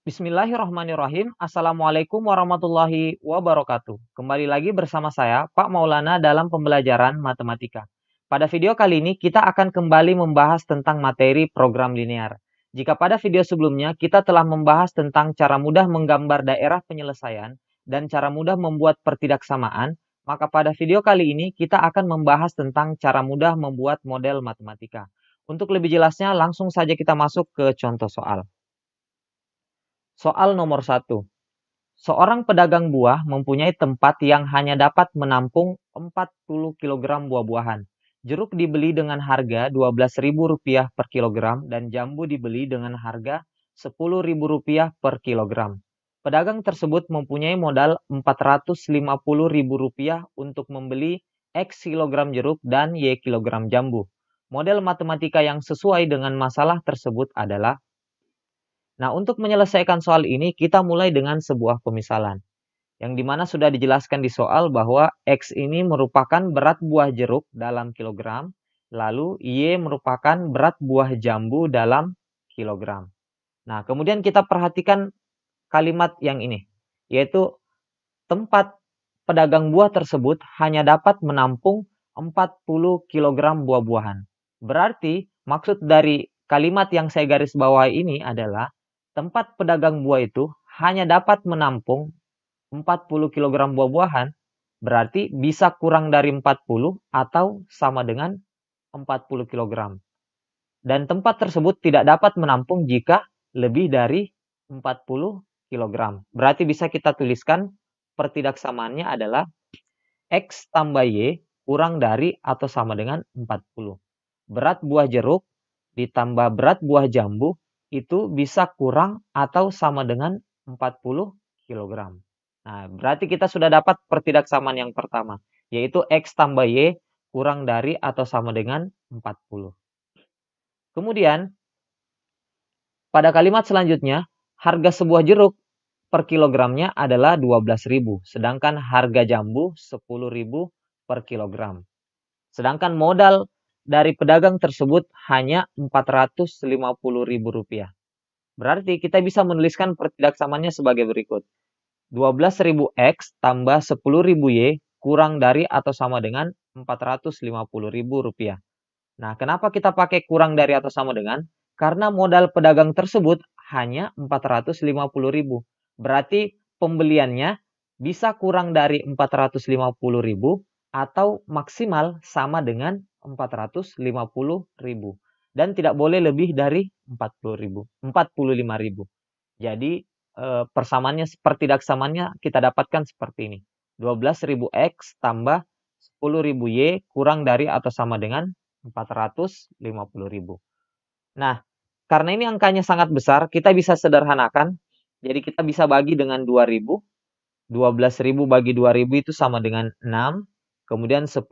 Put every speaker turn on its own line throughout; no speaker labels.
Bismillahirrahmanirrahim. Assalamualaikum warahmatullahi wabarakatuh. Kembali lagi bersama saya, Pak Maulana dalam pembelajaran matematika. Pada video kali ini kita akan kembali membahas tentang materi program linear. Jika pada video sebelumnya kita telah membahas tentang cara mudah menggambar daerah penyelesaian dan cara mudah membuat pertidaksamaan, maka pada video kali ini kita akan membahas tentang cara mudah membuat model matematika. Untuk lebih jelasnya, langsung saja kita masuk ke contoh soal. Soal nomor 1. Seorang pedagang buah mempunyai tempat yang hanya dapat menampung 40 kg buah-buahan. Jeruk dibeli dengan harga Rp12.000 per kilogram dan jambu dibeli dengan harga Rp10.000 per kilogram. Pedagang tersebut mempunyai modal Rp450.000 untuk membeli X kilogram jeruk dan Y kilogram jambu. Model matematika yang sesuai dengan masalah tersebut adalah. Nah, untuk menyelesaikan soal ini, kita mulai dengan sebuah pemisalan. Yang dimana sudah dijelaskan di soal bahwa X ini merupakan berat buah jeruk dalam kilogram, lalu Y merupakan berat buah jambu dalam kilogram. Nah, kemudian kita perhatikan kalimat yang ini, yaitu tempat pedagang buah tersebut hanya dapat menampung 40 kg buah-buahan. Berarti maksud dari kalimat yang saya garis bawahi ini adalah tempat pedagang buah itu hanya dapat menampung 40 kg buah-buahan, berarti bisa kurang dari 40 atau sama dengan 40 kg. Dan tempat tersebut tidak dapat menampung jika lebih dari 40 kg. Berarti bisa kita tuliskan pertidaksamaannya adalah X tambah Y kurang dari atau sama dengan 40. Berat buah jeruk ditambah berat buah jambu itu bisa kurang atau sama dengan 40 kg. Nah, berarti kita sudah dapat pertidaksamaan yang pertama, yaitu X tambah Y kurang dari atau sama dengan 40. Kemudian, pada kalimat selanjutnya, harga sebuah jeruk per kilogramnya adalah 12.000, sedangkan harga jambu 10.000 per kilogram. Sedangkan modal dari pedagang tersebut hanya Rp450.000. Berarti kita bisa menuliskan pertidaksamaannya sebagai berikut. 12.000 X tambah 10.000 Y kurang dari atau sama dengan Rp450.000. Nah, kenapa kita pakai kurang dari atau sama dengan? Karena modal pedagang tersebut hanya 450.000. Berarti pembeliannya bisa kurang dari 450.000 atau maksimal sama dengan 450.000 dan tidak boleh lebih dari 45.000. Jadi persamaannya pertidaksamaannya kita dapatkan seperti ini. 12.000 X tambah 10.000 Y kurang dari atau sama dengan 450.000. Nah, karena ini angkanya sangat besar, kita bisa sederhanakan. Jadi kita bisa bagi dengan 2.000. 12.000 bagi 2.000 itu sama dengan 6. Kemudian 10.000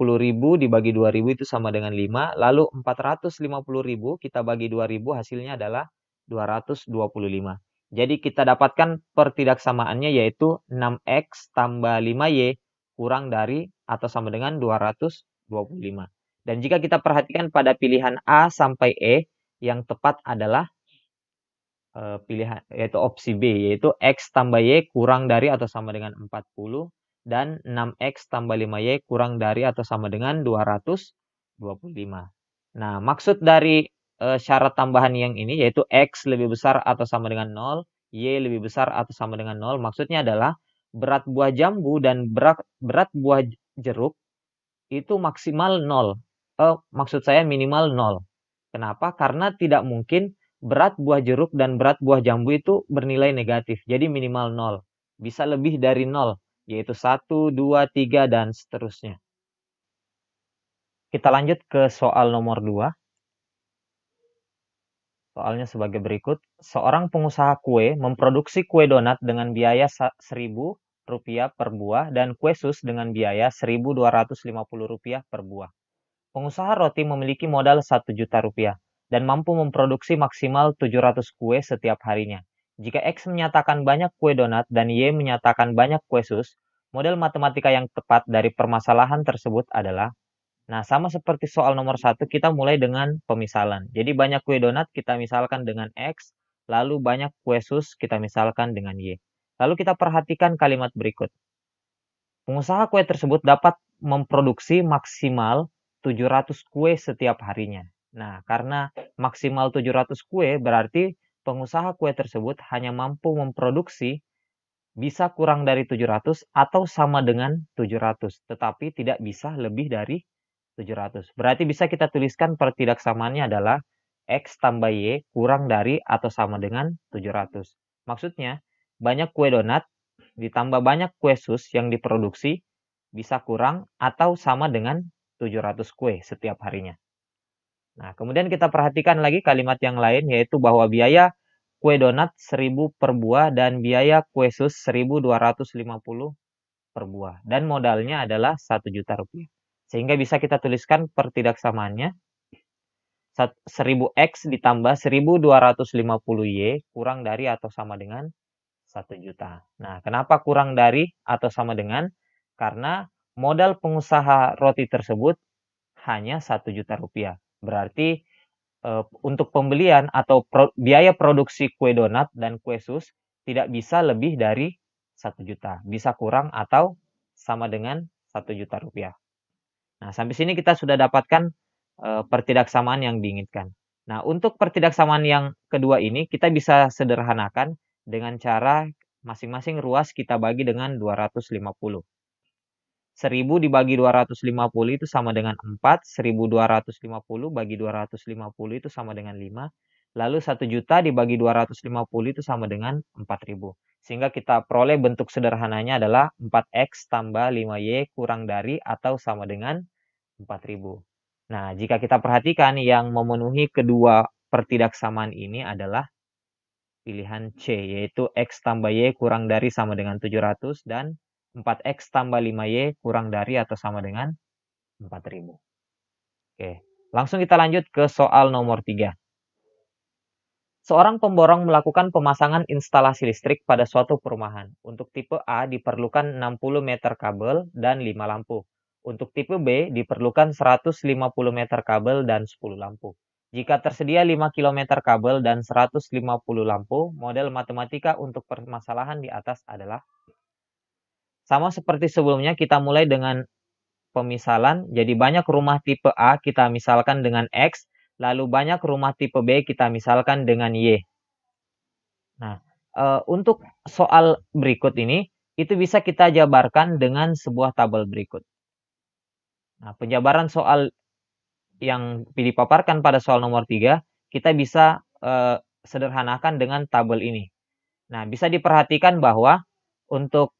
dibagi 2.000 itu sama dengan 5. Lalu 450.000 kita bagi 2.000 hasilnya adalah 225. Jadi kita dapatkan pertidaksamaannya yaitu 6X tambah 5Y kurang dari atau sama dengan 225. Dan jika kita perhatikan pada pilihan A sampai E, yang tepat adalah pilihan yaitu opsi B, yaitu X tambah Y kurang dari atau sama dengan 40 dan 6X tambah 5Y kurang dari atau sama dengan 225. Nah, maksud dari syarat tambahan yang ini yaitu X lebih besar atau sama dengan 0, Y lebih besar atau sama dengan 0, maksudnya adalah berat buah jambu dan berat buah jeruk itu maksimal 0. Maksud saya minimal 0. Kenapa? Karena tidak mungkin berat buah jeruk dan berat buah jambu itu bernilai negatif. Jadi minimal 0. Bisa lebih dari 0, yaitu 1, 2, 3, dan seterusnya. Kita lanjut ke soal nomor 2. Soalnya sebagai berikut. Seorang pengusaha kue memproduksi kue donat dengan biaya Rp1.000 per buah dan kue sus dengan biaya Rp1.250 per buah. Pengusaha roti memiliki modal Rp1.000.000 dan mampu memproduksi maksimal 700 kue setiap harinya. Jika X menyatakan banyak kue donat dan Y menyatakan banyak kue sus, model matematika yang tepat dari permasalahan tersebut adalah. Nah, sama seperti soal nomor 1, kita mulai dengan pemisalan. Jadi banyak kue donat kita misalkan dengan X, lalu banyak kue sus kita misalkan dengan Y. Lalu kita perhatikan kalimat berikut. Pengusaha kue tersebut dapat memproduksi maksimal 700 kue setiap harinya. Nah, karena maksimal 700 kue berarti pengusaha kue tersebut hanya mampu memproduksi bisa kurang dari 700 atau sama dengan 700, tetapi tidak bisa lebih dari 700. Berarti bisa kita tuliskan pertidaksamaannya adalah X tambah Y kurang dari atau sama dengan 700. Maksudnya, banyak kue donat ditambah banyak kue sus yang diproduksi bisa kurang atau sama dengan 700 kue setiap harinya. Nah, kemudian kita perhatikan lagi kalimat yang lain, yaitu bahwa biaya kue donat 1000 per buah dan biaya kue sus 1250 per buah. Dan modalnya adalah 1 juta rupiah. Sehingga bisa kita tuliskan pertidaksamaannya 1000X ditambah 1250Y kurang dari atau sama dengan 1 juta. Nah, kenapa kurang dari atau sama dengan? Karena modal pengusaha roti tersebut hanya 1 juta rupiah. Berarti untuk pembelian atau biaya produksi kue donat dan kue sus tidak bisa lebih dari 1 juta. Bisa kurang atau sama dengan 1 juta rupiah. Nah, sampai sini kita sudah dapatkan pertidaksamaan yang diinginkan. Nah, untuk pertidaksamaan yang kedua ini kita bisa sederhanakan dengan cara masing-masing ruas kita bagi dengan 250. 1000 dibagi 250 itu sama dengan 4, 1250 bagi 250 itu sama dengan 5, lalu 1 juta dibagi 250 itu sama dengan 4000. Sehingga kita peroleh bentuk sederhananya adalah 4X tambah 5Y kurang dari atau sama dengan 4000. Nah, jika kita perhatikan yang memenuhi kedua pertidaksamaan ini adalah pilihan C, yaitu X tambah Y kurang dari sama dengan 700 dan 4X tambah 5Y kurang dari atau sama dengan 4000. Oke, langsung kita lanjut ke soal nomor 3. Seorang pemborong melakukan pemasangan instalasi listrik pada suatu perumahan. Untuk tipe A diperlukan 60 meter kabel dan 5 lampu. Untuk tipe B diperlukan 150 meter kabel dan 10 lampu. Jika tersedia 5 km kabel dan 150 lampu, model matematika untuk permasalahan di atas adalah. Sama seperti sebelumnya, kita mulai dengan pemisalan. Jadi banyak rumah tipe A kita misalkan dengan X, lalu banyak rumah tipe B kita misalkan dengan Y. Nah, untuk soal berikut ini, itu bisa kita jabarkan dengan sebuah tabel berikut. Nah, penjabaran soal yang dipaparkan pada soal nomor 3, kita bisa sederhanakan dengan tabel ini. Nah, bisa diperhatikan bahwa untuk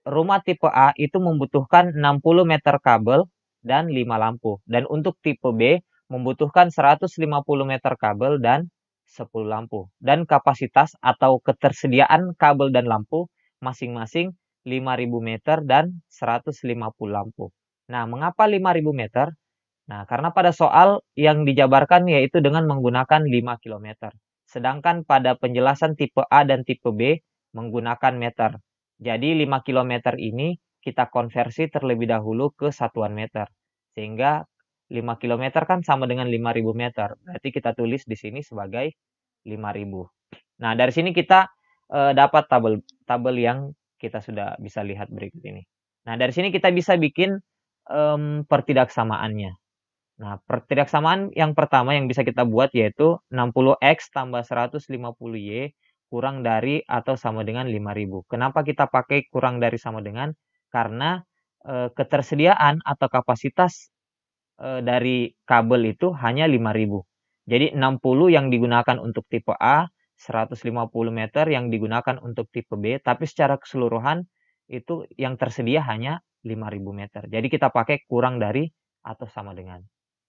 rumah tipe A itu membutuhkan 60 meter kabel dan 5 lampu. Dan untuk tipe B membutuhkan 150 meter kabel dan 10 lampu. Dan kapasitas atau ketersediaan kabel dan lampu masing-masing 5000 meter dan 150 lampu. Nah, mengapa 5000 meter? Nah, karena pada soal yang dijabarkan yaitu dengan menggunakan 5 km. Sedangkan pada penjelasan tipe A dan tipe B menggunakan meter. Jadi 5 km ini kita konversi terlebih dahulu ke satuan meter. Sehingga 5 km kan sama dengan 5000 meter. Berarti kita tulis di sini sebagai 5000. Nah, dari sini kita dapat tabel yang kita sudah bisa lihat berikut ini. Nah, dari sini kita bisa bikin pertidaksamaannya. Nah, pertidaksamaan yang pertama yang bisa kita buat yaitu 60X tambah 150Y kurang dari atau sama dengan 5000. Kenapa kita pakai kurang dari sama dengan? Karena ketersediaan atau kapasitas dari kabel itu hanya 5000. Jadi 60 yang digunakan untuk tipe A, 150 meter yang digunakan untuk tipe B, tapi secara keseluruhan itu yang tersedia hanya 5000 meter. Jadi kita pakai kurang dari atau sama dengan.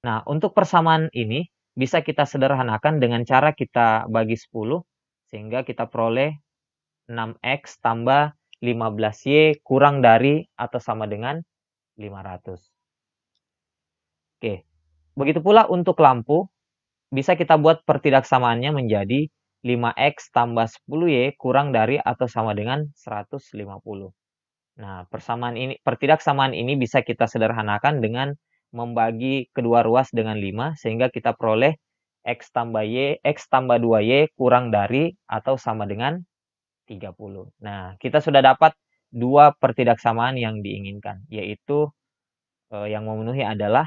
Nah, untuk persamaan ini bisa kita sederhanakan dengan cara kita bagi 10, sehingga kita peroleh 6X tambah 15Y kurang dari atau sama dengan 500. Oke, begitu pula untuk lampu, bisa kita buat pertidaksamaannya menjadi 5X tambah 10Y kurang dari atau sama dengan 150. Nah, pertidaksamaan ini bisa kita sederhanakan dengan membagi kedua ruas dengan 5, sehingga kita peroleh X tambah Y, X tambah 2Y kurang dari atau sama dengan 30. Nah, kita sudah dapat dua pertidaksamaan yang diinginkan, yaitu yang memenuhi adalah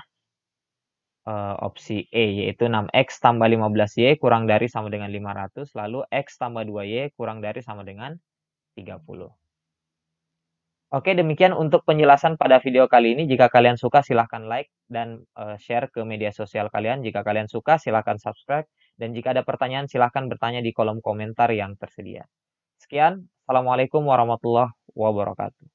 opsi E, yaitu 6X tambah 15Y kurang dari sama dengan 500, lalu X tambah 2Y kurang dari sama dengan 30. Oke, demikian untuk penjelasan pada video kali ini. Jika kalian suka, silahkan like dan share ke media sosial kalian. Jika kalian suka, silahkan subscribe. Dan jika ada pertanyaan, silahkan bertanya di kolom komentar yang tersedia. Sekian, Assalamualaikum warahmatullahi wabarakatuh.